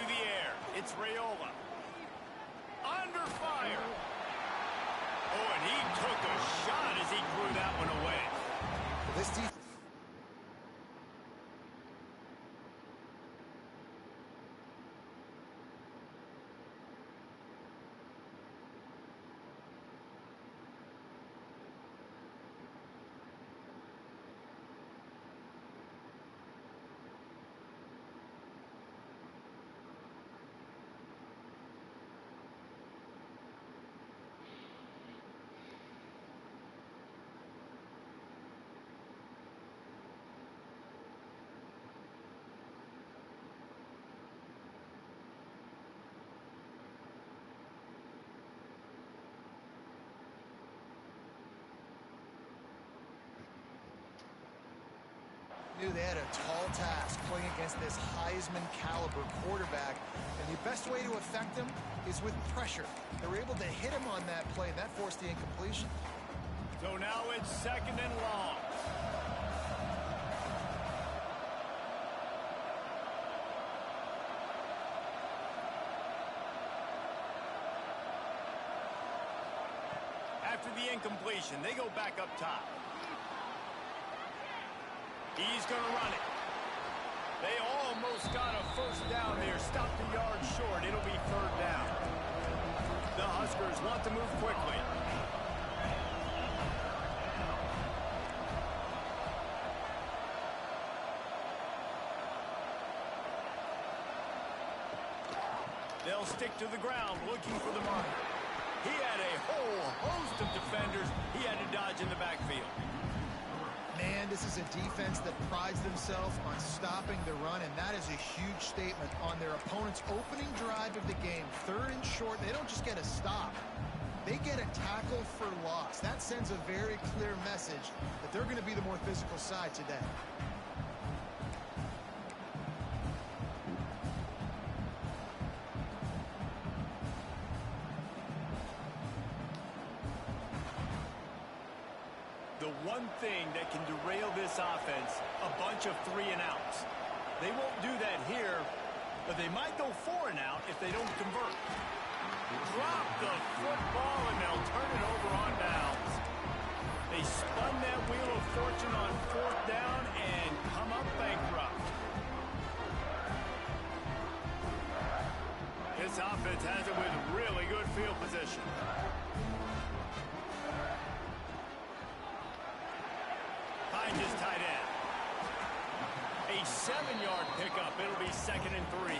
through the air. It's Raiola. Under fire. Oh, and he took a shot as he threw that one away. This defense. Knew they had a tall task playing against this Heisman caliber quarterback, and the best way to affect him is with pressure. They were able to hit him on that play, and that forced the incompletion. So now it's 2nd and long. After the incompletion, they go back up top. He's going to run it. They almost got a first down there. Stopped the yard short. It'll be 3rd down. The Huskers want to move quickly. They'll stick to the ground looking for the marker. He had a whole host of defenders he had to dodge in the backfield. Man, this is a defense that prides themselves on stopping the run, and that is a huge statement on their opponent's opening drive of the game. 3rd and short, they don't just get a stop. They get a tackle for loss. That sends a very clear message that they're going to be the more physical side today. The one thing that can derail this offense, a bunch of 3-and-outs. They won't do that here, but they might go 4-and-out if they don't convert. Drop the football, and they'll turn it over on downs. They spun that wheel of fortune on 4th down and come up bankrupt. This offense has it with really good field position. Find his tight end. A 7-yard pickup. It'll be 2nd and 3.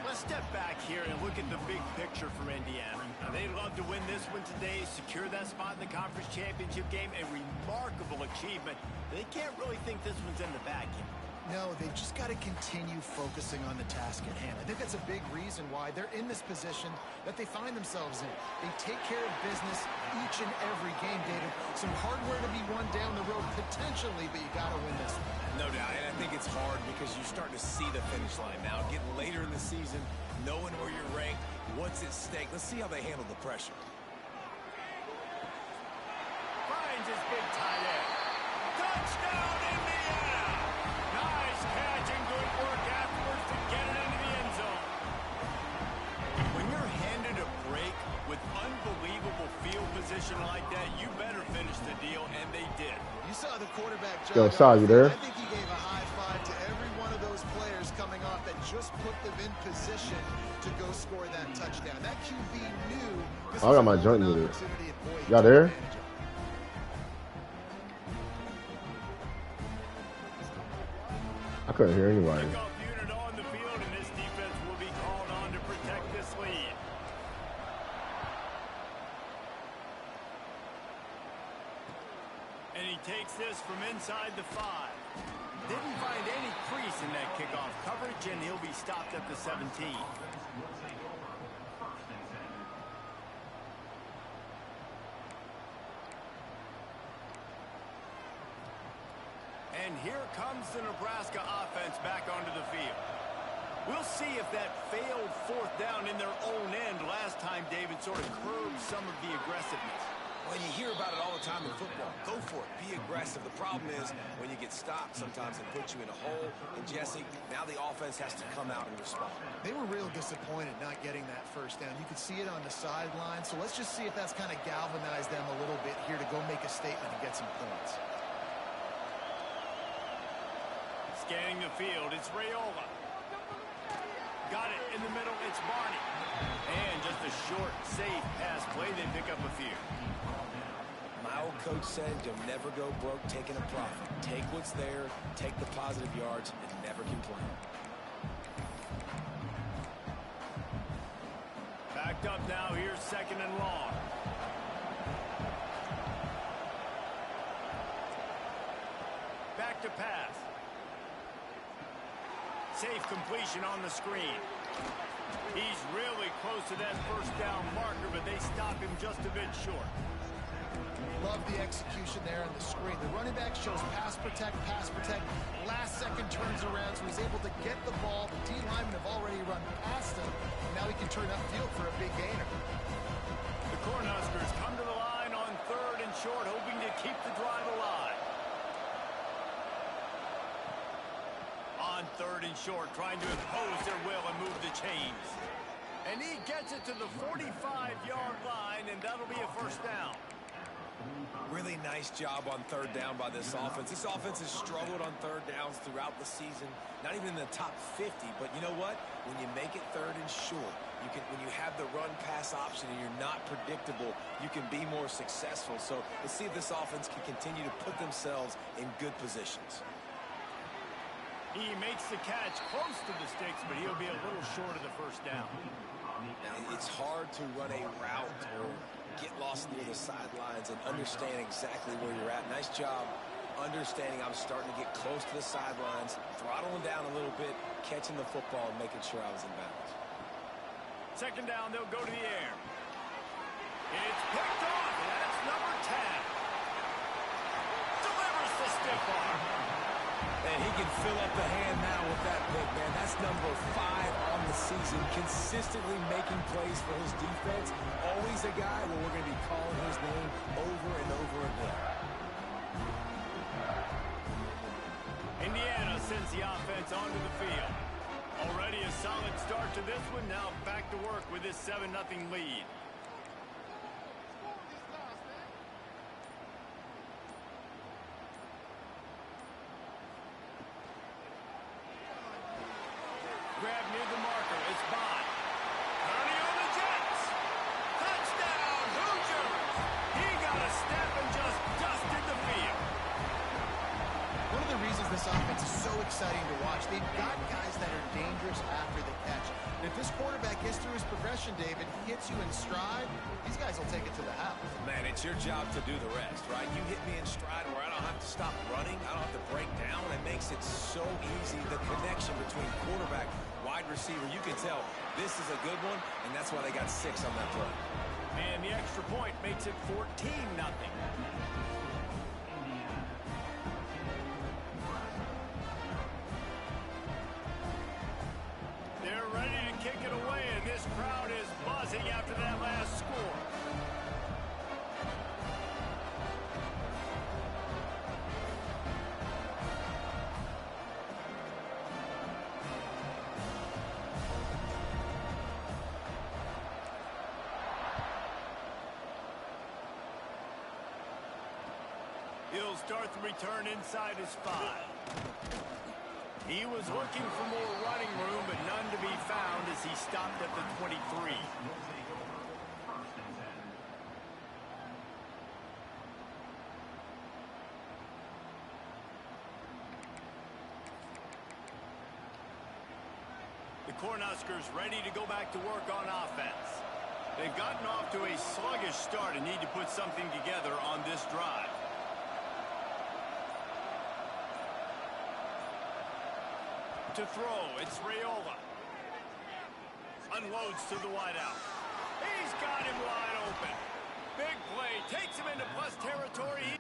Let's step back here and look at the big picture for Indiana. Now, they'd love to win this one today, secure that spot in the conference championship game. A remarkable achievement. They can't really think this one's in the bag yet. No, they've just got to continue focusing on the task at hand. I think that's a big reason why they're in this position that they find themselves in. They take care of business each and every game, David. Some hardware to be won down the road potentially, but you got to win this one. No doubt, and I think it's hard because you're starting to see the finish line now. Getting later in the season, knowing where you're ranked, what's at stake. Let's see how they handle the pressure. Finds his big tight end. Touchdown, Indiana! Nice catch and good work afterwards to get it into the end zone. When you're handed a break with unbelievable field position like that, you better finish the deal, and they did. You saw the quarterback jump. Yo, Saw, you there? I think he gave a high five to every one of those players coming off that just put them in position to go score that touchdown. That QB knew this I got my joint with it. Y'all there? I couldn't hear anybody. Kickoff unit on the field, and this defense will be called on to protect this lead. And he takes this from inside the 5. Didn't find any crease in that kickoff coverage, and he'll be stopped at the 17. And here comes the Nebraska offense back onto the field. We'll see if that failed 4th down in their own end last time, David, sort of curbed some of the aggressiveness. Well, you hear about it all the time in football. Go for it. Be aggressive. The problem is when you get stopped, sometimes it puts you in a hole. And, Jesse, now the offense has to come out and respond. They were real disappointed not getting that first down. You could see it on the sideline. So let's just see if that's kind of galvanized them a little bit here to go make a statement and get some points. Scanning the field, it's Raiola. Got it in the middle, it's Barney. And just a short, safe pass play, they pick up a few. My old coach said you'll never go broke taking a profit. Take what's there, take the positive yards, and never complain. Backed up now, here's 2nd and long. Back to pass. Safe completion on the screen. He's really close to that first down marker, but they stop him just a bit short. Love the execution there on the screen. The running back shows pass protect, last second turns around, so he's able to get the ball. The D-linemen have already run past him, and now he can turn upfield for a big gainer. The Cornhuskers come to the line on 3rd and short, hoping to keep the drive alive. On 3rd and short, trying to impose their will and move the chains. And he gets it to the 45-yard line, and that'll be a first down. Really nice job on 3rd down by this offense. This offense has struggled on 3rd downs throughout the season. Not even in the top 50, but you know what? When you make it 3rd and short, when you have the run-pass option and you're not predictable, you can be more successful. So let's see if this offense can continue to put themselves in good positions. He makes the catch close to the sticks, but he'll be a little short of the first down. Now, it's hard to run a route or get lost near the sidelines and understand exactly where you're at. Nice job understanding I was starting to get close to the sidelines, throttling down a little bit, catching the football, and making sure I was in bounds. 2nd down, they'll go to the air. It's picked off, and that's number 10. Delivers the stiff arm. And he can fill up the hand now with that pick, man. That's number 5 on the season, consistently making plays for his defense. Always a guy where we're going to be calling his name over and over again. Indiana sends the offense onto the field. Already a solid start to this one. Now back to work with this 7-0 lead. Grab near the marker. It's Bond. Purdy on the Jets. Touchdown, Hoosiers. He got a step and just dusted the field. One of the reasons this offense is so exciting to watch, they've got guys that are dangerous after the catch. And if this quarterback gets through his progression, David, hits you in stride, these guys will take it to the house. Man, it's your job to do the rest, right? You hit me in stride where I don't have to stop running. I don't have to break down. It makes it so easy. The connection between quarterback, wide receiver, you can tell this is a good one, and that's why they got 6 on that play. And the extra point makes it 14-0. They're ready to kick it away, and this crowd is buzzing after that last score. He'll start the return inside his 5. He was looking for more running room, but none to be found as he stopped at the 23. The Cornhuskers ready to go back to work on offense. They've gotten off to a sluggish start and need to put something together on this drive. To throw, it's Raiola. Unloads to the wideout. He's got him wide open. Big play, takes him into plus territory.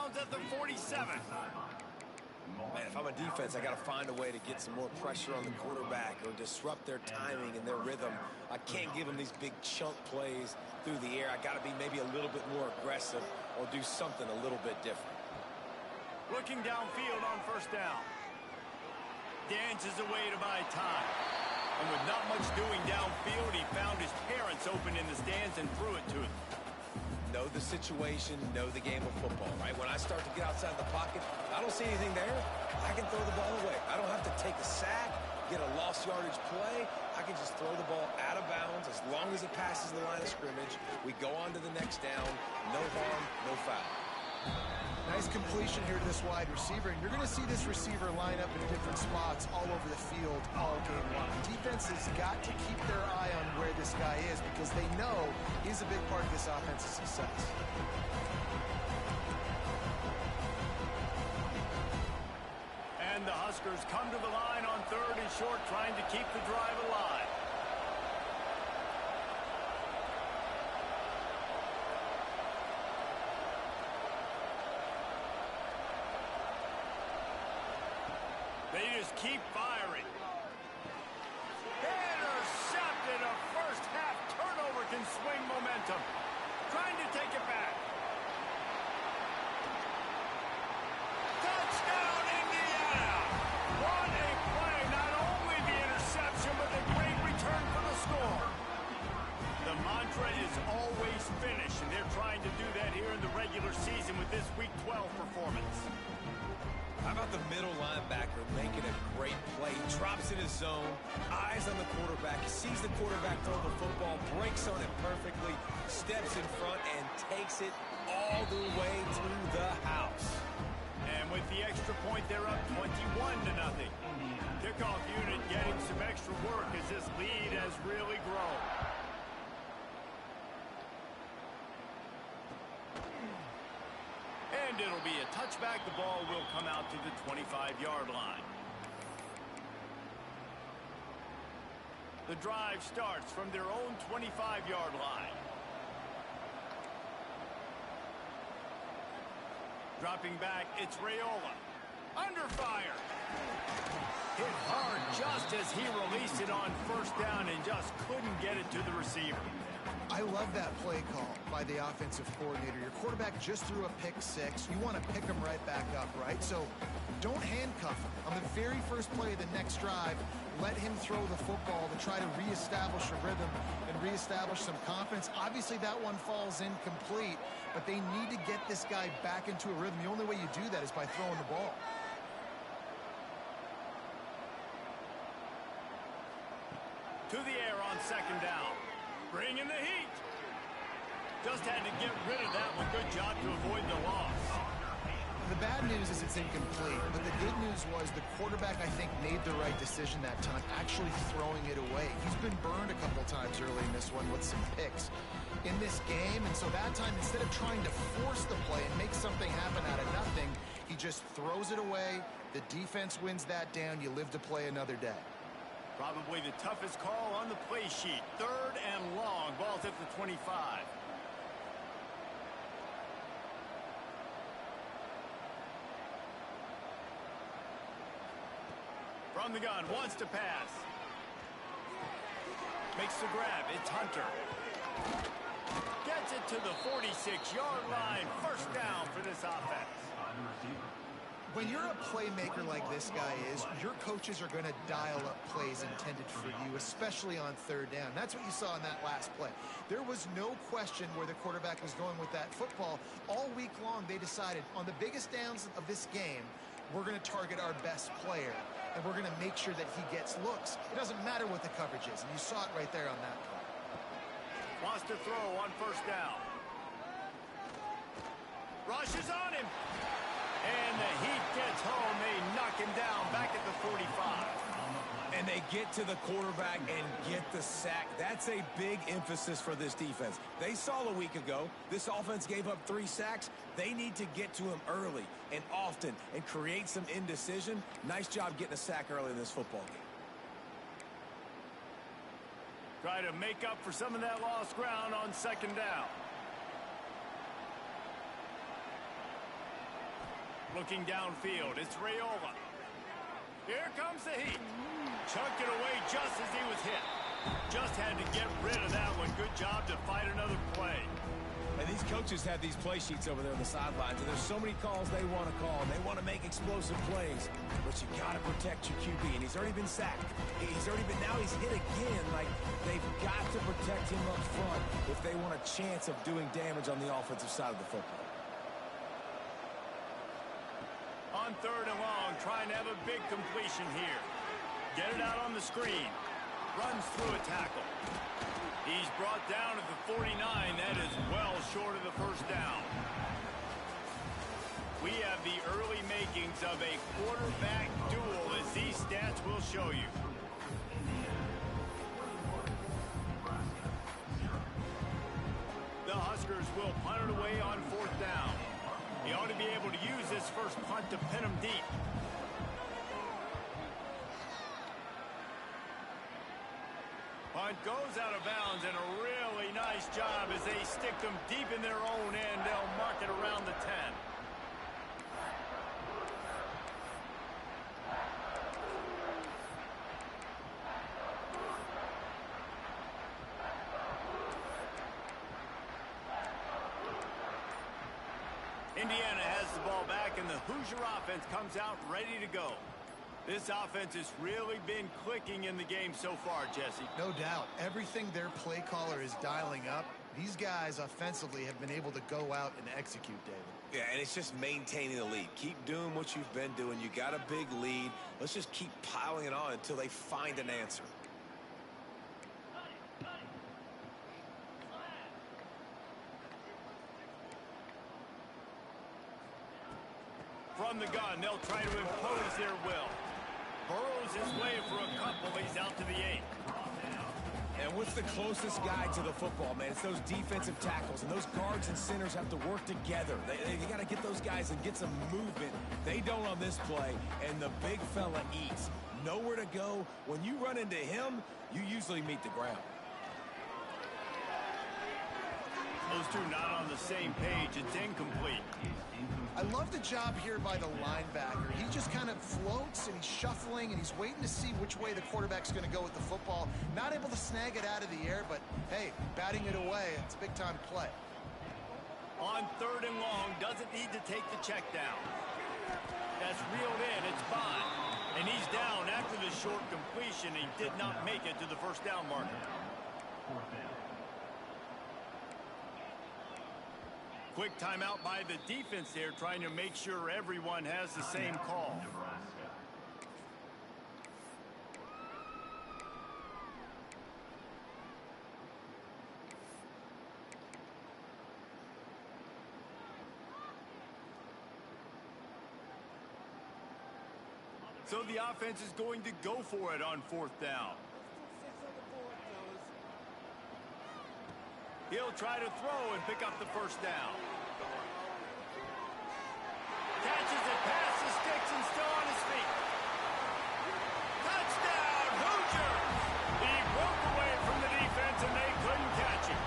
downs at the 47. Man, if I'm a defense, I got to find a way to get some more pressure on the quarterback or disrupt their timing and their rhythm. I can't give them these big chunk plays through the air. I got to be maybe a little bit more aggressive or do something a little bit different. Looking downfield on first down. Dances away to buy time. And with not much doing downfield, he found his parents open in the stands and threw it to him. Know the situation, know the game of football, right? When I start to get outside the pocket, I don't see anything there, I can throw the ball away. I don't have to take a sack, get a lost yardage play. I can just throw the ball out of bounds as long as it passes the line of scrimmage. We go on to the next down. No harm, no foul. Nice completion here to this wide receiver, and you're going to see this receiver line up in different spots all over the field all game long. Defense has got to keep their eye on where this guy is because they know he's a big part of this offense's success. And the Huskers come to the line on 3rd and short, trying to keep the drive alive. They just keep firing. Intercepted. A first-half turnover can swing momentum. Trying to take it back. Touchdown, Indiana! What a play. Not only the interception, but the great return for the score. The mantra is always finish, and they're trying to do that here in the regular season with this Week 12 performance. How about the middle linebacker making a great play? He drops in his zone, eyes on the quarterback. He sees the quarterback throw the football, breaks on it perfectly, steps in front, and takes it all the way to the house. And with the extra point, they're up 21-0. Kickoff unit getting some extra work as this lead has really grown. And it'll be a touchback. The ball will come out to the 25-yard line. The drive starts from their own 25-yard line. Dropping back, it's Raiola. Under fire. Hit hard just as he released it on first down and just couldn't get it to the receiver. I love that play call by the offensive coordinator. Your quarterback just threw a pick six. You want to pick him right back up, right? So don't handcuff him. On the very first play of the next drive, let him throw the football to try to reestablish a rhythm and reestablish some confidence. Obviously, that one falls incomplete, but they need to get this guy back into a rhythm. The only way you do that is by throwing the ball. To the air on second down. Bring in the heat. Just had to get rid of that one. Good job to avoid the loss. The bad news is it's incomplete, but the good news was the quarterback, I think, made the right decision that time, actually throwing it away. He's been burned a couple times early in this one with some picks in this game, and so that time, instead of trying to force the play and make something happen out of nothing, he just throws it away. The defense wins that down. You live to play another day. Probably the toughest call on the play sheet. 3rd and long. Ball's at the 25. From the gun, wants to pass. Makes the grab. It's Hunter. Gets it to the 46-yard line. First down for this offense. When you're a playmaker like this guy is, your coaches are going to dial up plays intended for you, especially on 3rd down. That's what you saw in that last play. There was no question where the quarterback was going with that football. All week long, they decided on the biggest downs of this game, we're going to target our best player, and we're going to make sure that he gets looks. It doesn't matter what the coverage is, and you saw it right there on that play. Wants to throw on first down. Rushes on him. And the Heat gets home. They knock him down back at the 45. And they get to the quarterback and get the sack. That's a big emphasis for this defense. They saw a week ago, this offense gave up 3 sacks. They need to get to him early and often and create some indecision. Nice job getting a sack early in this football game. Try to make up for some of that lost ground on second down. looking downfield. It's Raiola. Here comes the heat. Chucked it away just as he was hit. Just had to get rid of that one. Good job to fight another play. And these coaches have these play sheets over there on the sidelines, and there's so many calls they want to call, and they want to make explosive plays. But you got to protect your QB, and he's already been sacked. Now he's hit again. Like, they've got to protect him up front if they want a chance of doing damage on the offensive side of the football. On 3rd and long, trying to have a big completion here. Get it out on the screen. Runs through a tackle. He's brought down at the 49. That is well short of the first down. We have the early makings of a quarterback duel, as these stats will show you. The Huskers will punt it away on 4th down. He ought to be able to use this first punt to pin him deep. Punt goes out of bounds, and a really nice job as they stick them deep in their own end. They'll mark it around the 10. Indiana has the ball back, and the Hoosier offense comes out ready to go. This offense has really been clicking in the game so far, Jesse. No doubt. Everything their play caller is dialing up, these guys offensively have been able to go out and execute, David. Yeah, and it's just maintaining the lead. Keep doing what you've been doing. You got a big lead. Let's just keep piling it on until they find an answer. From the gun, they'll try to impose their will. Burrows his way for a couple. He's out to the 8. And what's the closest guy to the football, man? It's those defensive tackles, and those guards and centers have to work together. They got to get those guys and get some movement. They don't on this play, and the big fella eats. Nowhere to go. When you run into him, you usually meet the ground. Those two not on the same page. It's incomplete. I love the job here by the linebacker. He just kind of floats, and he's shuffling, and he's waiting to see which way the quarterback's going to go with the football. Not able to snag it out of the air, but, hey, batting it away, it's a big-time play. On 3rd and long, doesn't need to take the check down. That's reeled in. It's Bond. And he's down after the short completion. He did not make it to the first down marker. Quick timeout by the defense there, trying to make sure everyone has the same call. So the offense is going to go for it on 4th down. He'll try to throw and pick up the first down. Catches it past the sticks and still on his feet. Touchdown, Hoosiers! He broke away from the defense and they couldn't catch him.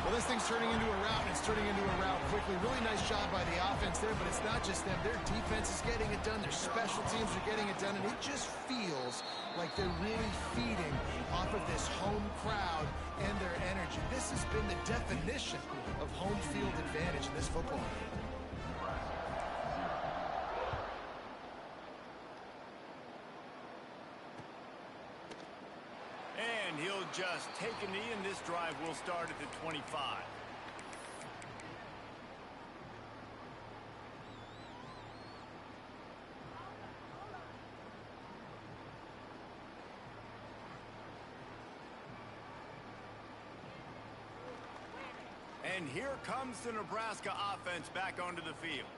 Well, this thing's turning into a rout, and it's turning into a rout quickly. Really nice job by the offense there, but it's not just them. Their defense is getting it done. Their special teams are getting it done, and it just feels like they're really feeding off of this home crowd and their energy. This has been the definition of home field advantage in this football game. And he'll just take a knee, and this drive will start at the 25. And here comes the Nebraska offense back onto the field.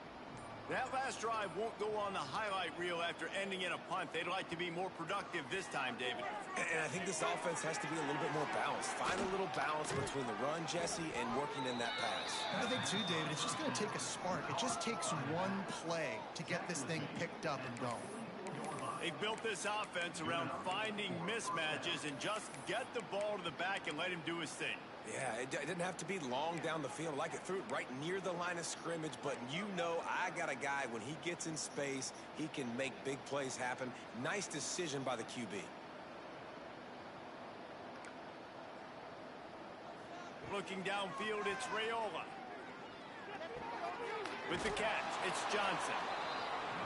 That last drive won't go on the highlight reel after ending in a punt. They'd like to be more productive this time, David. And I think this offense has to be a little bit more balanced. Find a little balance between the run, Jesse, and working in that pass. I think, too, David, it's just going to take a spark. It just takes one play to get this thing picked up and going. They've built this offense around finding mismatches and just get the ball to the back and let him do his thing. Yeah, it didn't have to be long down the field. Like it threw it right near the line of scrimmage, but you know I got a guy, when he gets in space, he can make big plays happen. Nice decision by the QB. Looking downfield, it's Raiola. With the catch, it's Johnson.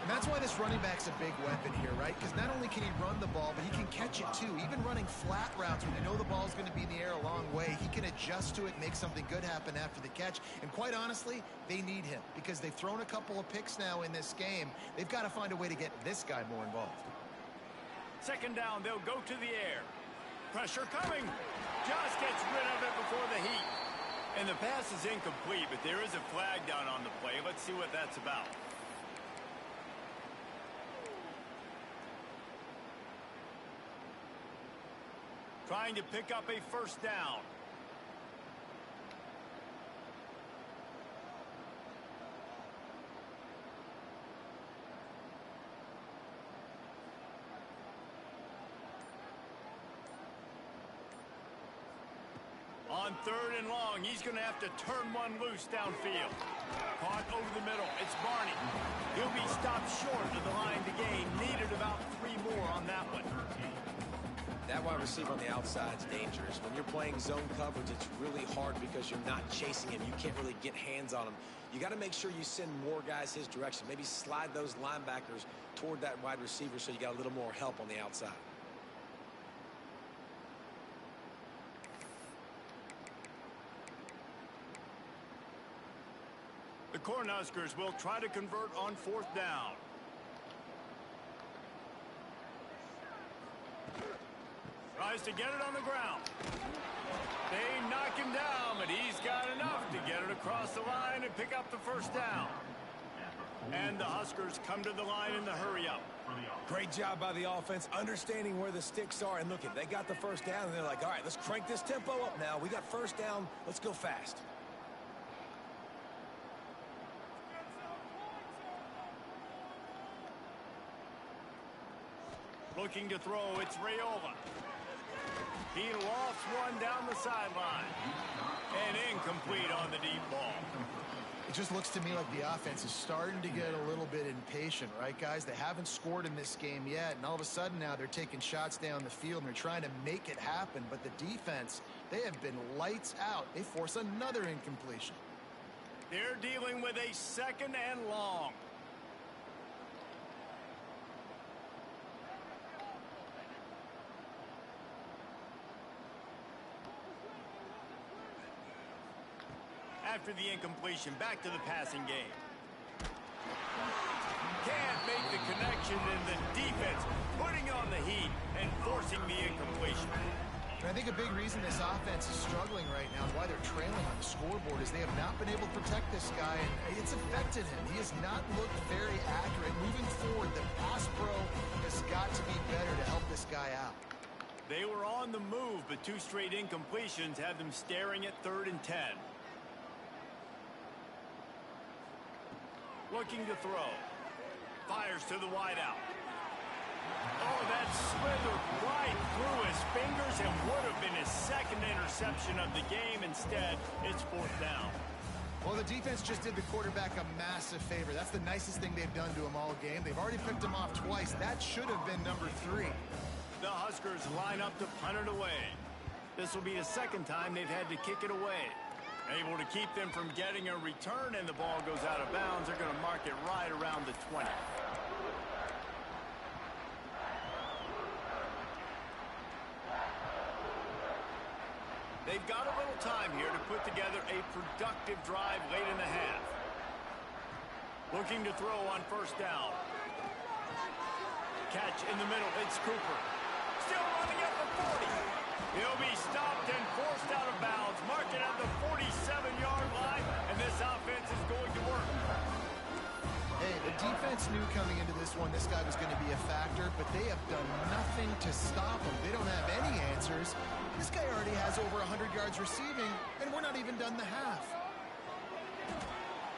And that's why this running back's a big weapon here, right? Because not only can he run the ball, but he can catch it too. Even running flat routes when you know the ball's going to be in the air a long way, he can adjust to it, make something good happen after the catch. And quite honestly, they need him because they've thrown a couple of picks now in this game. They've got to find a way to get this guy more involved. Second down, they'll go to the air. Pressure coming. Just gets rid of it before the heat. And the pass is incomplete, but there is a flag down on the play. Let's see what that's about. Trying to pick up a first down. On third and long, he's going to have to turn one loose downfield. Caught over the middle. It's Barney. He'll be stopped short of the line to gain. Needed about 3 more on that one. That wide receiver on the outside is dangerous. When you're playing zone coverage, it's really hard because you're not chasing him. You can't really get hands on him. You got to make sure you send more guys his direction. Maybe slide those linebackers toward that wide receiver so you got a little more help on the outside. The Cornhuskers will try to convert on fourth down. Tries to get it on the ground. They knock him down, but he's got enough to get it across the line and pick up the first down. And the Huskers come to the line in the hurry-up. Great job by the offense, understanding where the sticks are. And look, they got the first down, and they're like, all right, let's crank this tempo up now. We got first down. Let's go fast. Looking to throw, it's Raiola. He lofts one down the sideline. And incomplete on the deep ball. It just looks to me like the offense is starting to get a little bit impatient, right, guys? They haven't scored in this game yet, and all of a sudden now they're taking shots down the field and they're trying to make it happen. But the defense, they have been lights out. They force another incompletion. They're dealing with a second and long. After the incompletion, back to the passing game. Can't make the connection, and the defense putting on the heat and forcing the incompletion. And I think a big reason this offense is struggling right now, why they're trailing on the scoreboard, is they have not been able to protect this guy, and it's affected him. He has not looked very accurate. Moving forward, the pass pro has got to be better to help this guy out. They were on the move, but 2 straight incompletions have them staring at 3rd and 10. Looking to throw. Fires to the wideout. Oh, that slithered right through his fingers and would have been his second interception of the game. Instead, it's 4th down. Well, the defense just did the quarterback a massive favor. That's the nicest thing they've done to him all game. They've already picked him off twice. That should have been number 3. The Huskers line up to punt it away. This will be the second time they've had to kick it away. Able to keep them from getting a return, and the ball goes out of bounds. They're going to mark it right around the 20. They've got a little time here to put together a productive drive late in the half. Looking to throw on first down. Catch in the middle. It's Cooper. Still running at the 40. He'll be stopped and forced out of bounds. Mark it at the 47-yard line, and this offense is going to work. Hey, the defense knew coming into this one this guy was going to be a factor, but they have done nothing to stop him. They don't have any answers. This guy already has over 100 yards receiving, and we're not even done the half.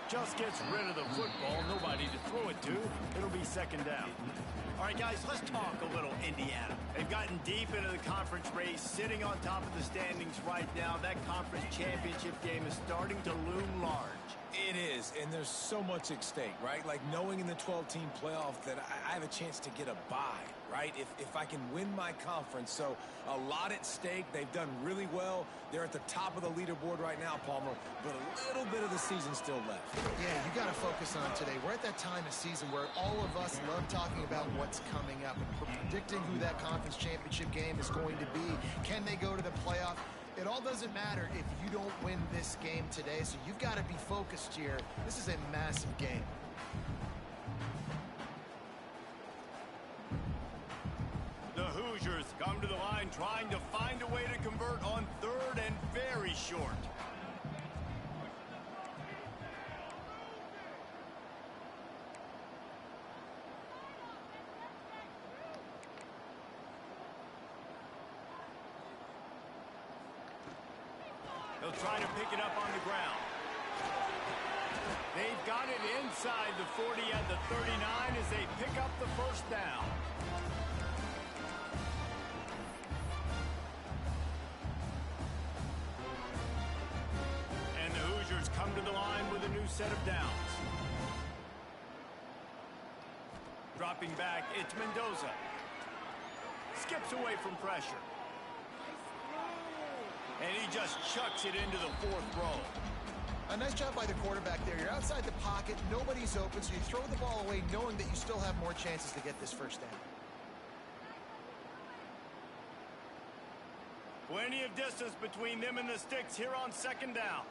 just gets rid of the football. Nobody to throw it to. It'll be second down. All right, guys, let's talk a little Indiana. They've gotten deep into the conference race, sitting on top of the standings right now. That conference championship game is starting to loom large. It is, and there's so much at stake, right? Like knowing in the 12-team playoff that I have a chance to get a bye, right? If I can win my conference. So a lot at stake. They've done really well. They're at the top of the leaderboard right now, Palmer, but a little bit of the season still left. Yeah, you got to focus on today. We're at that time of season where all of us love talking about what's coming up and predicting who that conference championship game is going to be. Can they go to the playoff? It all doesn't matter if you don't win this game today, so you've got to be focused here. This is a massive game. The Hoosiers come to the line trying to find a way to convert on third and very short. They'll try to pick it up on the ground. They've got it inside the 40 at the 39 as they pick up the first down. And the Hoosiers come to the line with a new set of downs. Dropping back, it's Mendoza. Skips away from pressure. And he just chucks it into the fourth row. A nice job by the quarterback there. You're outside the pocket, nobody's open, so you throw the ball away knowing that you still have more chances to get this first down. Plenty of distance between them and the sticks here on second down.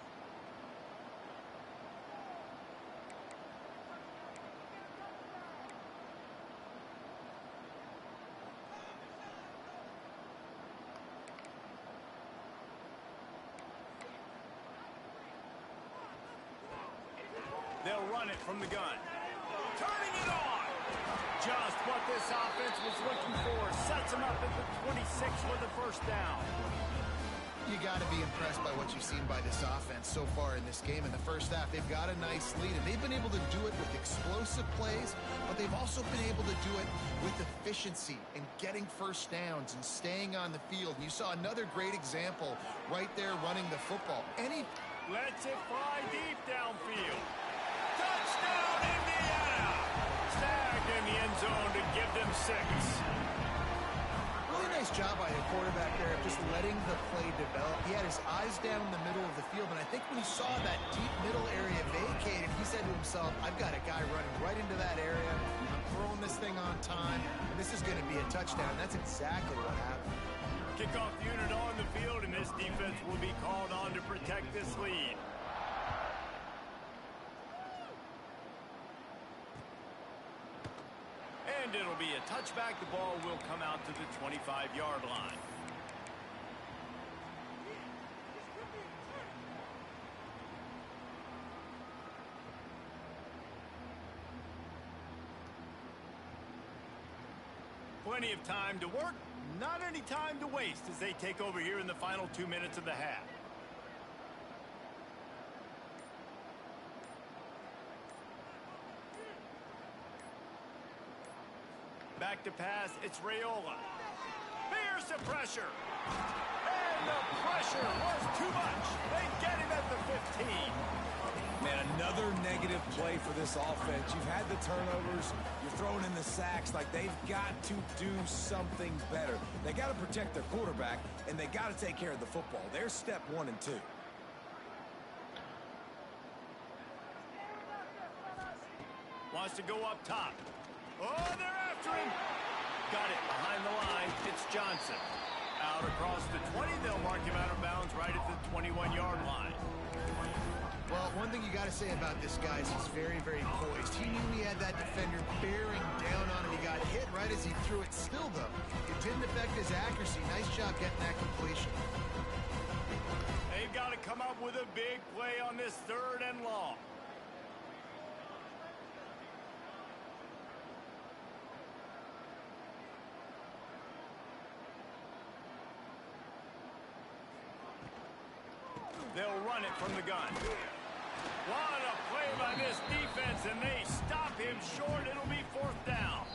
They'll run it from the gun. Turning it on. Just what this offense was looking for. Sets them up at the 26 for the first down. You got to be impressed by what you've seen by this offense so far in this game. In the first half, they've got a nice lead, and they've been able to do it with explosive plays, but they've also been able to do it with efficiency and getting first downs and staying on the field. And you saw another great example right there running the football. Lets it fly deep downfield. Touchdown, Indiana! Snagged in the end zone to give them 6. Really nice job by the quarterback there of just letting the play develop. He had his eyes down in the middle of the field, and I think when he saw that deep middle area vacated, he said to himself, I've got a guy running right into that area. I'm throwing this thing on time, and this is going to be a touchdown. That's exactly what happened. Kickoff unit on the field, and this defense will be called on to protect this lead. And it'll be a touchback. The ball will come out to the 25-yard line. Plenty of time to work, not any time to waste as they take over here in the final 2 minutes of the half. Back to pass, it's Raiola. Here's the pressure. And the pressure was too much. They get him at the 15. Man, another negative play for this offense. You've had the turnovers. You're throwing in the sacks. Like, they've got to do something better. They got to protect their quarterback, and they got to take care of the football. There's step 1 and 2. Wants to go up top. Oh, they're after him. Got it behind the line. It's Johnson. Out across the 20. They'll mark him out of bounds right at the 21-yard line. Well, one thing you got to say about this guy is he's very, very poised. He knew he had that defender bearing down on him. He got hit right as he threw it. Still, though, it didn't affect his accuracy. Nice job getting that completion. They've got to come up with a big play on this 3rd and long. They'll run it from the gun. What a play by this defense, and they stop him short. It'll be 4th down.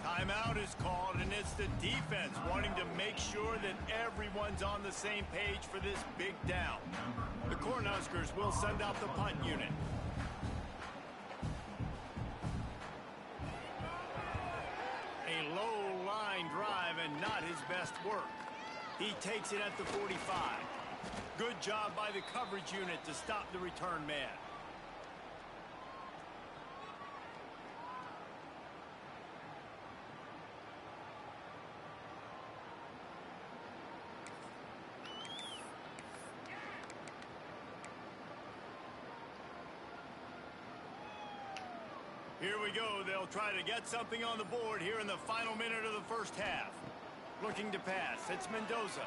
Timeout is called, and it's the defense wanting to make sure that everyone's on the same page for this big down. The Cornhuskers will send out the punt unit. A low line drive and not his best work. He takes it at the 45. Good job by the coverage unit to stop the return man. Here we go. They'll try to get something on the board here in the final minute of the first half. Looking to pass. It's Mendoza.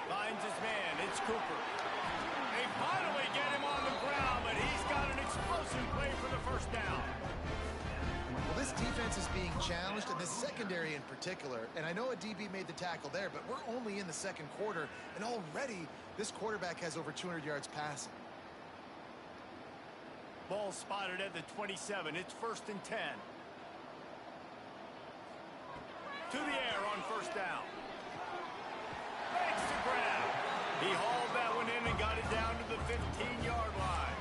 Finds his man. It's Cooper. They finally get him on the ground, but he's got an explosive play for the first down. Well, this defense is being challenged, and this secondary in particular. And I know a DB made the tackle there, but we're only in the second quarter, and already this quarterback has over 200 yards passing. Ball spotted at the 27. It's 1st and 10. To the air on first down. Makes the grab. He hauled that one in and got it down to the 15-yard line.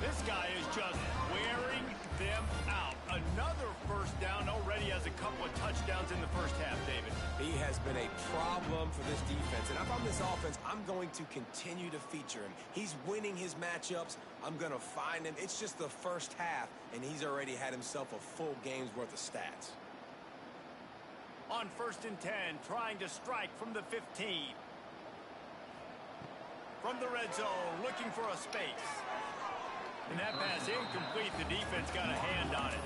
This guy is just wearing them out. Another first down, already has a couple of touchdowns in the first half, David. He has been a problem for this defense. And if I'm this offense, I'm going to continue to feature him. He's winning his matchups. I'm going to find him. It's just the first half, and he's already had himself a full game's worth of stats. On 1st and 10, trying to strike from the 15. From the red zone, looking for a space. And that pass incomplete. The defense got a hand on it.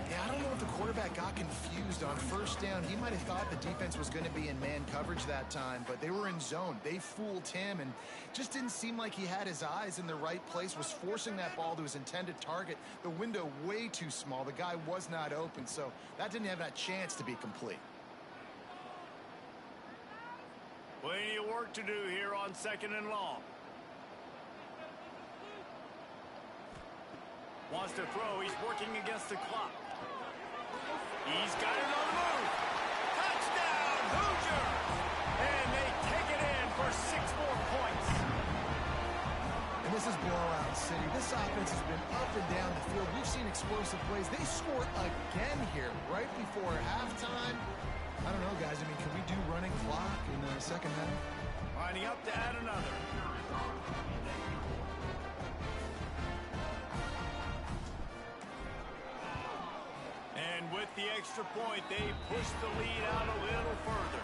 Yeah, I don't know if the quarterback got confused on first down. He might have thought the defense was going to be in man coverage that time, but they were in zone. They fooled him, and just didn't seem like he had his eyes in the right place, was forcing that ball to his intended target. The window way too small. The guy was not open, so that didn't have that chance to be complete. Plenty of work to do here on 2nd and long. Wants to throw. He's working against the clock. He's got it on the move. Touchdown, Hoosier! And they take it in for 6 more points. And this is blowout city. This offense has been up and down the field. We've seen explosive plays. They score again here right before halftime. I don't know, guys. I mean, can we do running clock in the second half? Lining up to add another. And with the extra point, they push the lead out a little further.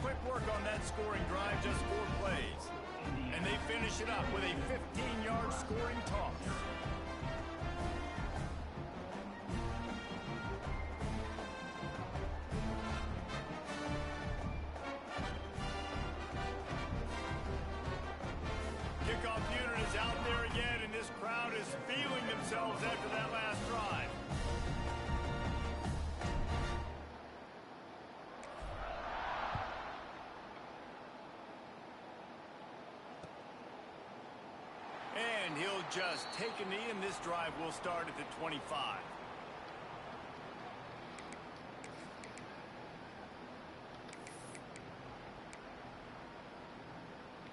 Quick work on that scoring drive, just 4 plays. And they finish it up with a 15-yard scoring toss. Kickoff unit is out there again, and this crowd is feeling themselves after that last drive. And he'll just take a knee, and this drive will start at the 25.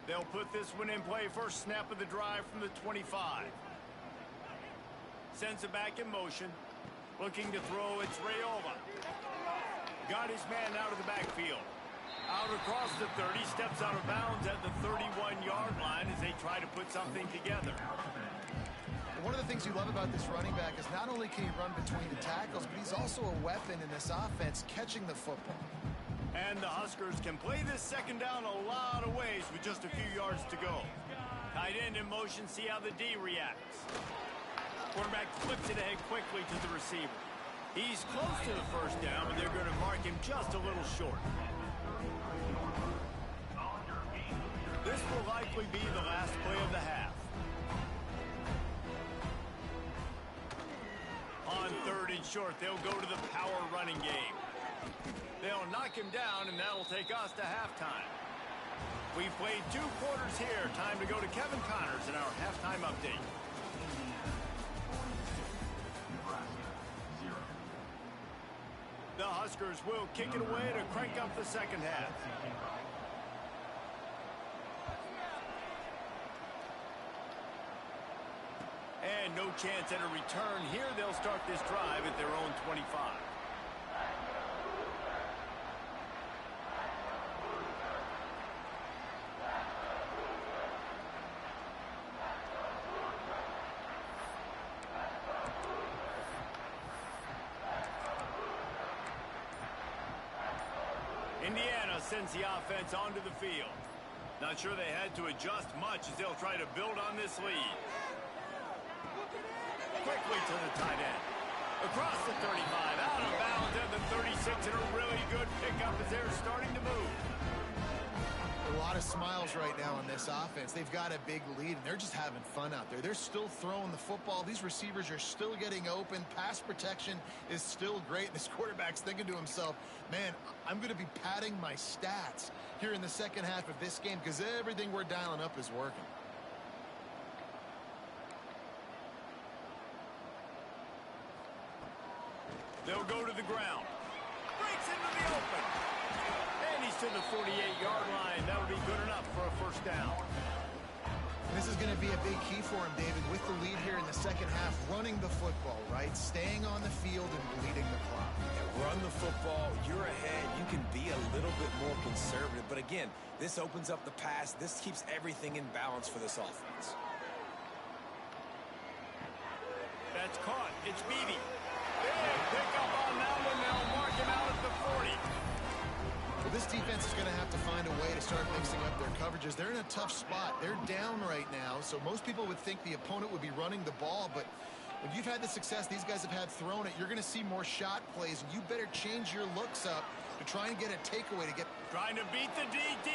They'll put this one in play. First snap of the drive from the 25. Sends it back in motion. Looking to throw. It's Raiola. Got his man out of the backfield. Out across the 30. Steps out of bounds at the 31-yard line as they try to put something together. One of the things you love about this running back is not only can he run between the tackles, but he's also a weapon in this offense, catching the football. And the Huskers can play this second down a lot of ways with just a few yards to go. Tight end in motion, see how the D reacts. Quarterback flips it ahead quickly to the receiver. He's close to the first down, but they're going to mark him just a little short. This will likely be the last play of the half. On 3rd and short, they'll go to the power running game. They'll knock him down, and that'll take us to halftime. We've played 2 quarters here. Time to go to Kevin Connors in our halftime update. The Huskers will kick it away to crank up the second half. And no chance at a return here. They'll start this drive at their own 25. Indiana sends the offense onto the field. Not sure they had to adjust much as they'll try to build on this lead. Quickly to the tight end. Across the 35, out of bounds at the 36, and a really good pickup as they're starting to move. A lot of smiles right now on this offense. They've got a big lead, and they're just having fun out there. They're still throwing the football. These receivers are still getting open. Pass protection is still great. This quarterback's thinking to himself, man, I'm going to be padding my stats here in the second half of this game because everything we're dialing up is working. They'll go to the ground. Breaks into the open. And he's to the 48-yard line. That would be good enough for a first down. This is going to be a big key for him, David, with the lead here in the second half, running the football, right? Staying on the field and bleeding the clock. Yeah, run the football. You're ahead. You can be a little bit more conservative. But again, this opens up the pass. This keeps everything in balance for this offense. That's caught. It's Beebe. Big pick up on that one. They'll mark him out at the 40. Well, this defense is going to have to find a way to start mixing up their coverages. They're in a tough spot. They're down right now, so most people would think the opponent would be running the ball, but when you've had the success these guys have had throwing it, you're going to see more shot plays, and you better change your looks up to try and get a takeaway to get... Trying to beat the DT.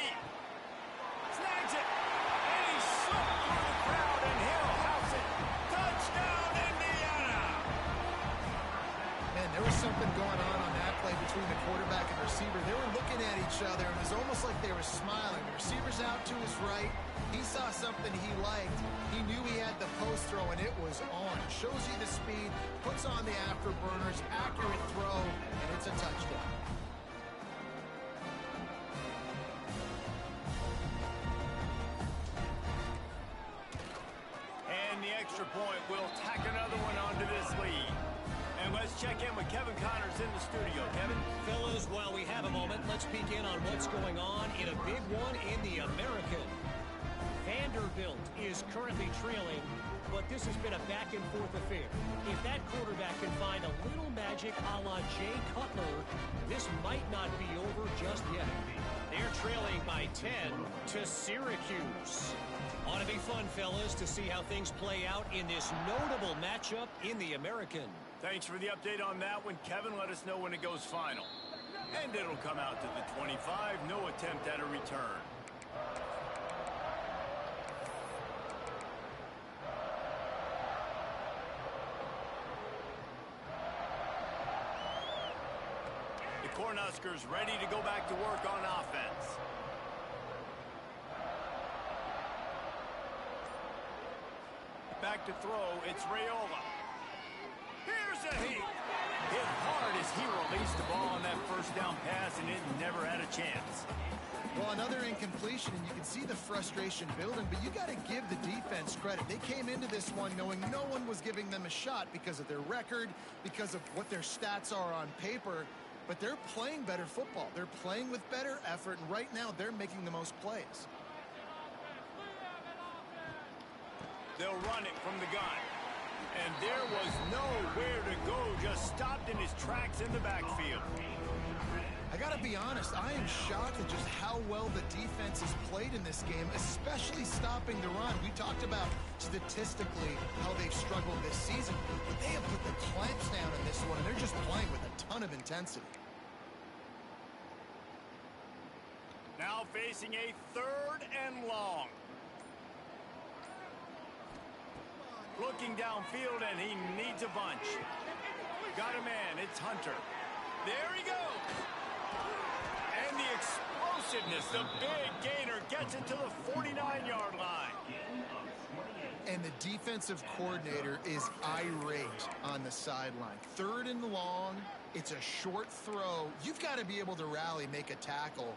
Snags it. And he slipped through the crowd, and he'll house it. Touchdown, Indiana! Man, there was something going on that play between the quarterback and receiver. They were looking at each other, and it was almost like they were smiling. The receiver's out to his right. He saw something he liked. He knew he had the post throw, and it was on. Shows you the speed, puts on the afterburners, accurate throw, and it's a touchdown. And the extra point will tack another one onto this lead. And let's check in with Kevin Connors in the studio. Kevin? Fellas, while we have a moment, let's peek in on what's going on in a big one in the American. Vanderbilt is currently trailing, but this has been a back-and-forth affair. If that quarterback can find a little magic a la Jay Cutler, this might not be over just yet. They're trailing by 10 to Syracuse. Ought to be fun, fellas, to see how things play out in this notable matchup in the American. Thanks for the update on that one, Kevin. Let us know when it goes final. And it'll come out to the 25. No attempt at a return. The Cornhuskers ready to go back to work on offense. Back to throw. It's Raiola. Here's a heat. Hit hard as he released the ball on that first down pass, and it never had a chance. Well, another incompletion, and you can see the frustration building, but you got to give the defense credit. They came into this one knowing no one was giving them a shot because of their record, because of what their stats are on paper, but they're playing better football. They're playing with better effort, and right now they're making the most plays. They'll run it from the gun. And there was nowhere to go, just stopped in his tracks in the backfield. I got to be honest, I am shocked at just how well the defense has played in this game, especially stopping the run. We talked about statistically how they've struggled this season, but they have put the clamps down in this one, and they're just playing with a ton of intensity. Now facing a 3rd and long. Looking downfield, and he needs a bunch. Got a man. It's Hunter. There he goes. And the explosiveness goodness, the big gainer gets it to the 49-yard line. And the defensive coordinator is irate on the sideline. 3rd and long, it's a short throw. You've got to be able to rally, make a tackle,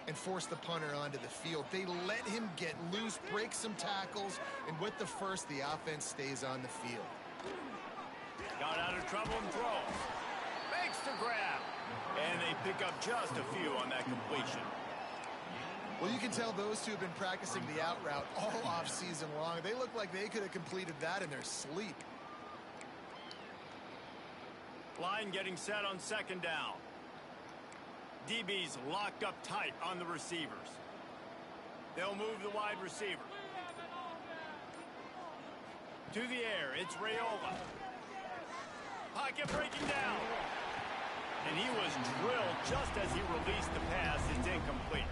and force the punter onto the field. They let him get loose, break some tackles, and with the first, the offense stays on the field. Got out of trouble and throws. Makes the grab. And they pick up just a few on that completion. Well, you can tell those two have been practicing the out route all off-season long. They look like they could have completed that in their sleep. Line getting set on 2nd down. DB's locked up tight on the receivers. They'll move the wide receiver. To the air, it's Raiola. Pocket breaking down. And he was drilled just as he released the pass. It's incomplete.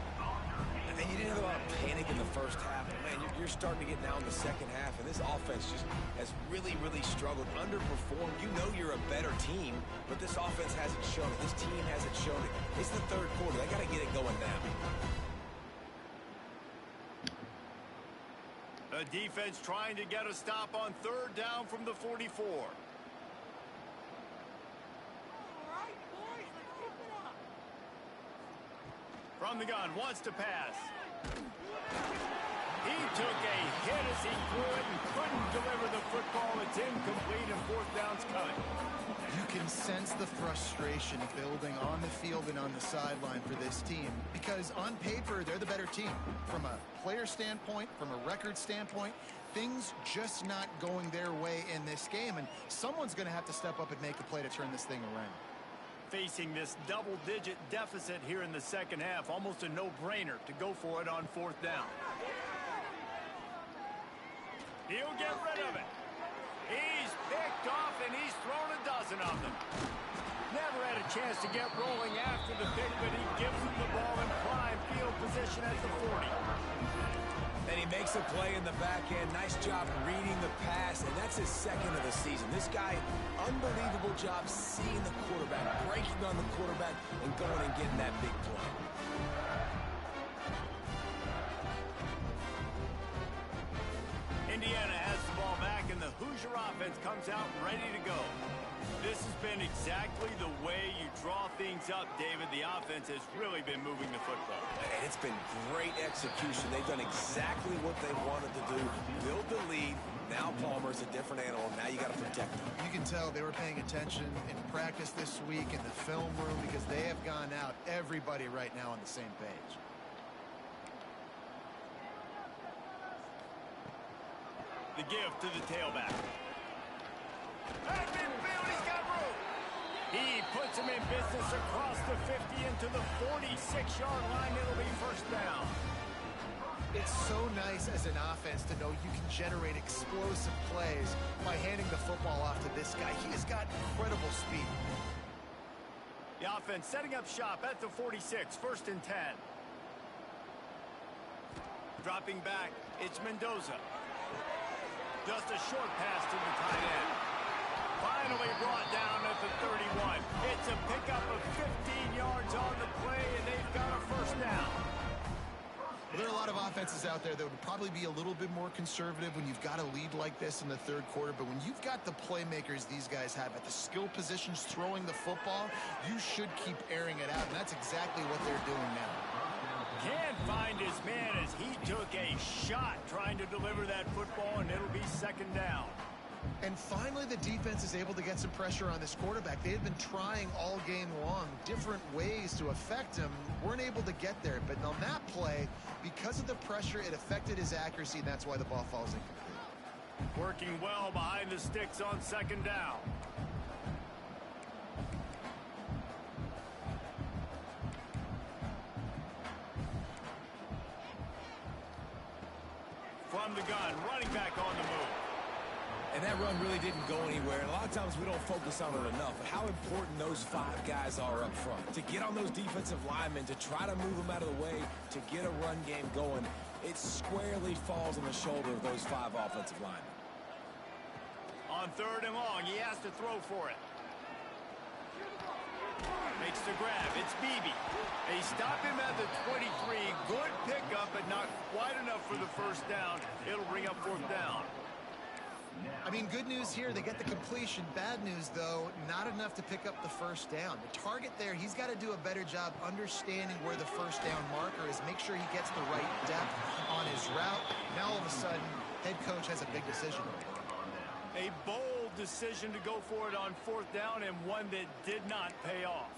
And you didn't have a lot of panic in the first half. But man, you're starting to get now in the second half, and this offense just has really, really struggled, underperformed. You know you're a better team, but this offense hasn't shown it. This team hasn't shown it. It's the 3rd quarter. They got to get it going now. The defense trying to get a stop on 3rd down from the 44. From the gun, wants to pass. He took a hit as he threw it and couldn't deliver the football. It's incomplete and 4th down's coming. You can sense the frustration building on the field and on the sideline for this team because on paper, they're the better team. From a player standpoint, from a record standpoint, things just not going their way in this game, and someone's going to have to step up and make a play to turn this thing around. Facing this double-digit deficit here in the second half, almost a no-brainer to go for it on 4th down. He'll get rid of it. He's picked off, and he's thrown a dozen of them. Never had a chance to get rolling after the pick, but he gives him the ball in prime field position at the 40. And he makes a play in the back end. Nice job reading the pass, and that's his 2nd of the season. This guy, unbelievable job seeing the quarterback, breaking on the quarterback, and going and getting that big play. Indiana has the ball back, and the Hoosier offense comes out ready to go. This has been exactly the way you draw things up, David. The offense has really been moving the football. And it's been great execution. They've done exactly what they wanted to do. Build the lead. Now Palmer's a different animal. Now you got to protect him. You can tell they were paying attention in practice this week in the film room because they have gone out, everybody right now on the same page. The give to the tailback. At midfield, he's got room. He puts him in business across the 50 into the 46-yard line. It'll be 1st down. It's so nice as an offense to know you can generate explosive plays by handing the football off to this guy. He has got incredible speed. The offense setting up shop at the 46, 1st and 10. Dropping back, it's Mendoza. Just a short pass to the tight end. Finally brought down at the 31. It's a pickup of 15 yards on the play, and they've got a 1st down. Well, there are a lot of offenses out there that would probably be a little bit more conservative when you've got a lead like this in the 3rd quarter, but when you've got the playmakers these guys have at the skill positions throwing the football, you should keep airing it out, and that's exactly what they're doing now. Can't find his man as he took a shot trying to deliver that football, and it'll be 2nd down. And finally, the defense is able to get some pressure on this quarterback. They had been trying all game long different ways to affect him, weren't able to get there. But on that play, because of the pressure, it affected his accuracy, and that's why the ball falls incomplete. Working well behind the sticks on 2nd down. From the gun, running back on the move. And that run really didn't go anywhere. And a lot of times we don't focus on it enough. But how important those 5 guys are up front. To get on those defensive linemen, to try to move them out of the way, to get a run game going, it squarely falls on the shoulder of those 5 offensive linemen. On 3rd and long, he has to throw for it. Makes the grab. It's Beebe. They stop him at the 23, quite enough for the first down. It'll bring up fourth down. I mean, good news here, they get the completion. Bad news, though, not enough to pick up the first down. The target there, he's got to do a better job understanding where the first down marker is, make sure he gets the right depth on his route. Now, all of a sudden, head coach has a big decision. A bold decision to go for it on fourth down, and one that did not pay off.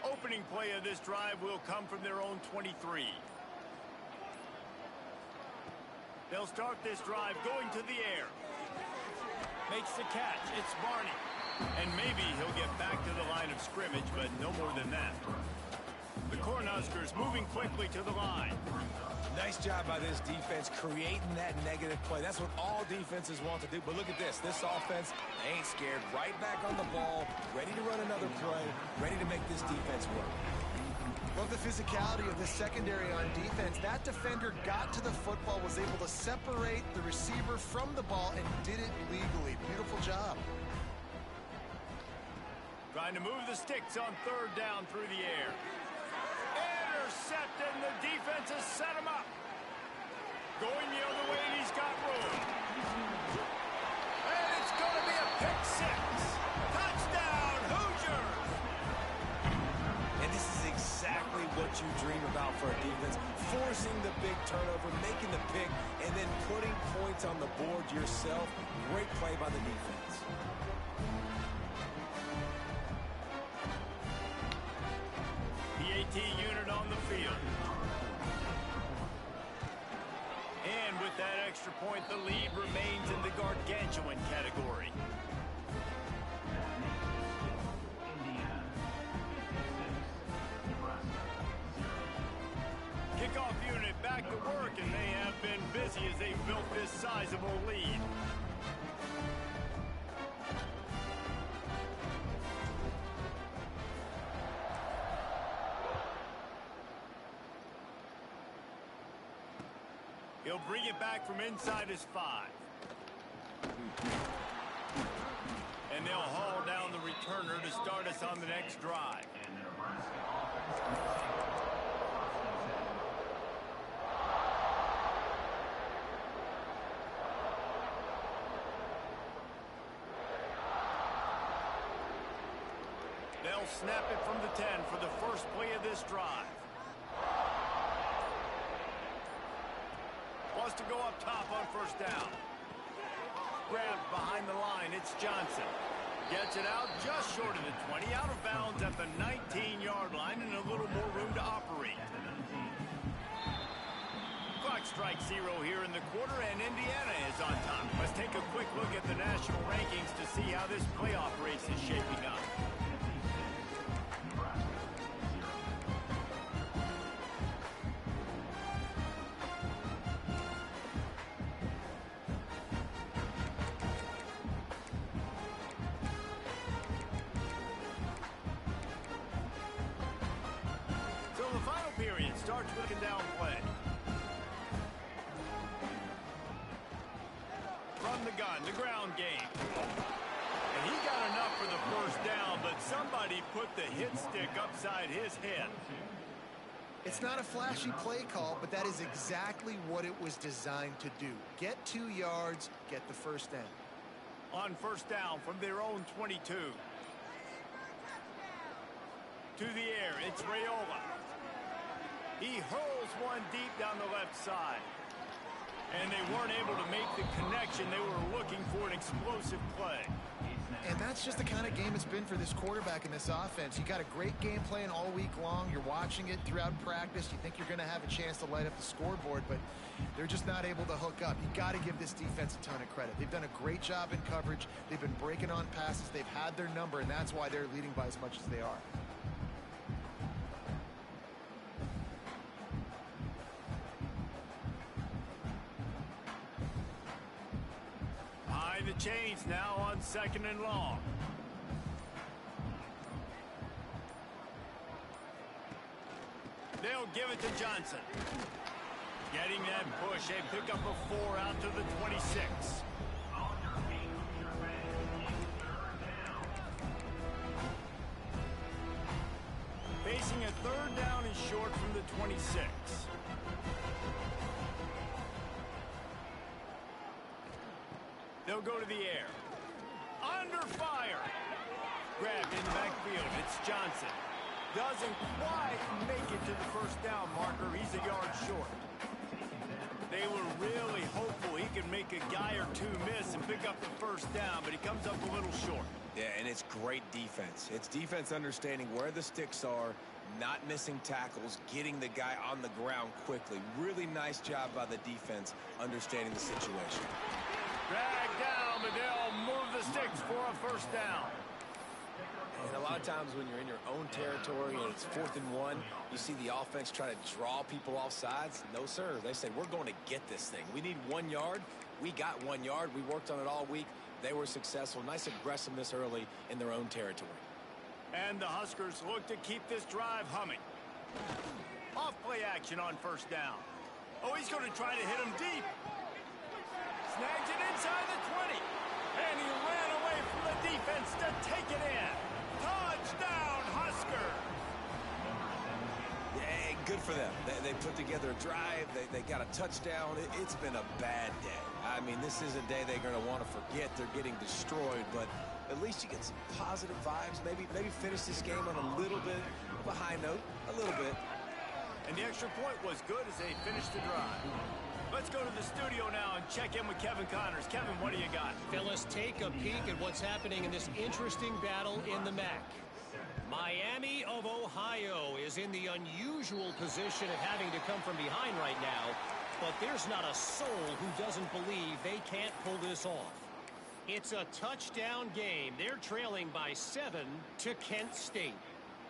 Opening play of this drive will come from their own 23. They'll start this drive going to the air. Makes the catch. It's Barney. And maybe he'll get back to the line of scrimmage, but no more than that. The Cornhuskers moving quickly to the line. Nice job by this defense creating that negative play. That's what all defenses want to do. But look at this. This offense ain't scared. Right back on the ball, ready to run another play, ready to make this defense work. Love the physicality of the secondary on defense. That defender got to the football, was able to separate the receiver from the ball, and did it legally. Beautiful job. Trying to move the sticks on third down through the air. Intercepted, and the defense has set him up. Going the other way, and he's got room. And it's going to be a pick six. Touchdown, Hoosiers! And this is exactly what you dream about for a defense. Forcing the big turnover, making the pick, and then putting points on the board yourself. Great play by the defense. PAT unit on the field. And with that extra point, the lead remains in the gargantuan category. Kickoff unit back to work, and they have been busy as they built this sizable lead. He'll bring it back from inside his 5. And they'll haul down the returner to start us on the next drive. They'll snap it from the 10 for the first play of this drive. Wants to go up top on first down. Grabbed behind the line, it's Johnson. Gets it out just short of the 20, out of bounds at the 19-yard line, and a little more room to operate. Clock strikes 0 here in the quarter, and Indiana is on top. Let's take a quick look at the national rankings to see how this playoff race is shaping up. Starts with a down play. From the gun, the ground game. And he got enough for the first down, but somebody put the hit stick upside his head. It's not a flashy play call, but that is exactly what it was designed to do. Get 2 yards, get the first down. On first down from their own 22. To the air, it's Raiola. He hurls one deep down the left side. And they weren't able to make the connection. They were looking for an explosive play. And that's just the kind of game it's been for this quarterback in this offense. You got a great game plan all week long. You're watching it throughout practice. You think you're going to have a chance to light up the scoreboard, but they're just not able to hook up. You got to give this defense a ton of credit. They've done a great job in coverage. They've been breaking on passes. They've had their number, and that's why they're leading by as much as they are. The chains now on 2nd and long. They'll give it to Johnson. Getting that push. They pick up a 4 out to the 26. Facing a 3rd down and short from the 26. They'll go to the air. Under fire. Grabbed in the backfield. It's Johnson. Doesn't quite make it to the 1st down marker. He's a yard short. They were really hopeful he could make a guy or two miss and pick up the 1st down, but he comes up a little short. Yeah, and it's great defense. It's defense understanding where the sticks are, not missing tackles, getting the guy on the ground quickly. Really nice job by the defense understanding the situation. Drag down, but they'll move the sticks for a 1st down. And a lot of times when you're in your own territory and it's 4th and 1, you see the offense try to draw people off sides. No, sir. They say, we're going to get this thing. We need 1 yard. We got 1 yard. We worked on it all week. They were successful. Nice aggressiveness early in their own territory. And the Huskers look to keep this drive humming. Off play action on 1st down. Oh, he's going to try to hit him deep. Snags it inside the 20. And he ran away from the defense to take it in. Touchdown, Husker! Yeah, good for them. They put together a drive. They got a touchdown. It's been a bad day. I mean, this is a day they're going to want to forget. They're getting destroyed, but at least you get some positive vibes. Maybe finish this game on a little bit of a high note, a little bit. And the extra point was good as they finished the drive. Let's go to the studio now and check in with Kevin Connors. Kevin, what do you got? Fellas, take a peek at what's happening in this interesting battle in the MAC. Miami of Ohio is in the unusual position of having to come from behind right now, but there's not a soul who doesn't believe they can't pull this off. It's a touchdown game. They're trailing by 7 to Kent State.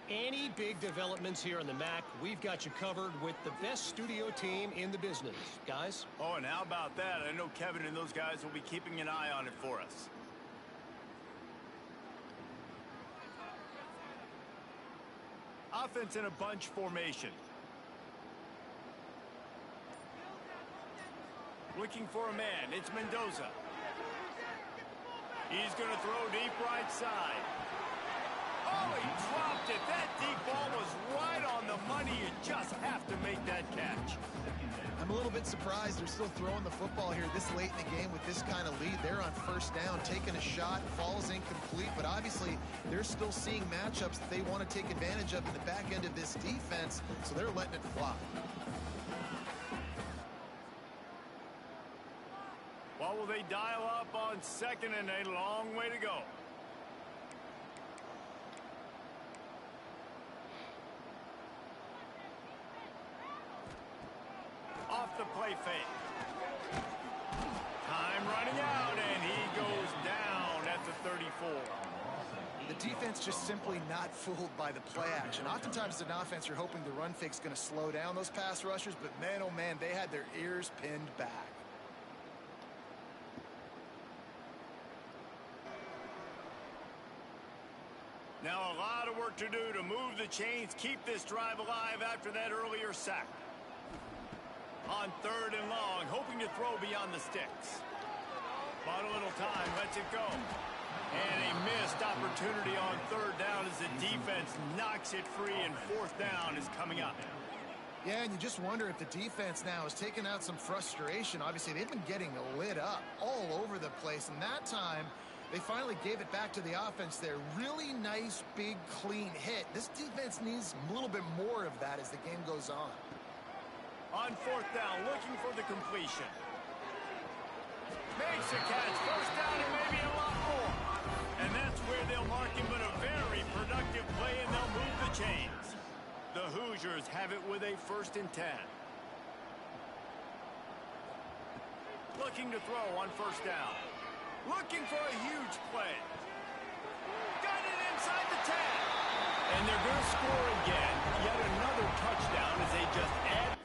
Any big developments here in the MAC, we've got you covered with the best studio team in the business. Guys? Oh, and how about that? I know Kevin and those guys will be keeping an eye on it for us. Offense in a bunch formation. Looking for a man. It's Mendoza. He's going to throw deep right side. Oh, he dropped it. That deep ball was right on the money. You just have to make that catch. I'm a little bit surprised they're still throwing the football here this late in the game with this kind of lead. They're on 1st down, taking a shot, falls incomplete, but obviously they're still seeing matchups that they want to take advantage of in the back end of this defense, so they're letting it fly. What will they dial up on 2nd and a long way to go? Off the play fake. Time running out, and he goes down at the 34. The defense just simply not fooled by the play action. Oftentimes, as an offense, you're hoping the run fake's going to slow down those pass rushers, but man, oh man, they had their ears pinned back. Now a lot of work to do to move the chains, keep this drive alive after that earlier sack. On 3rd and long, hoping to throw beyond the sticks. Bought a little time, lets it go. And a missed opportunity on 3rd down as the defense knocks it free, and 4th down is coming up. Yeah, and you just wonder if the defense now is taking out some frustration. Obviously, they've been getting lit up all over the place, and that time they finally gave it back to the offense there. Really nice, big, clean hit. This defense needs a little bit more of that as the game goes on. On 4th down, looking for the completion. Makes a catch. 1st down and maybe a lot more. And that's where they'll mark him, but a very productive play, and they'll move the chains. The Hoosiers have it with a 1st and 10. Looking to throw on 1st down. Looking for a huge play. Got it inside the 10. And they're going to score again. Yet another touchdown as they just add.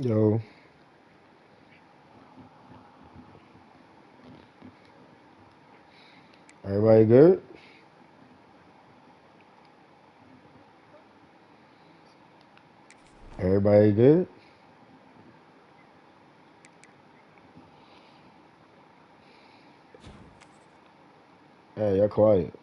Yo, everybody good? Everybody good? Hey, y'all quiet.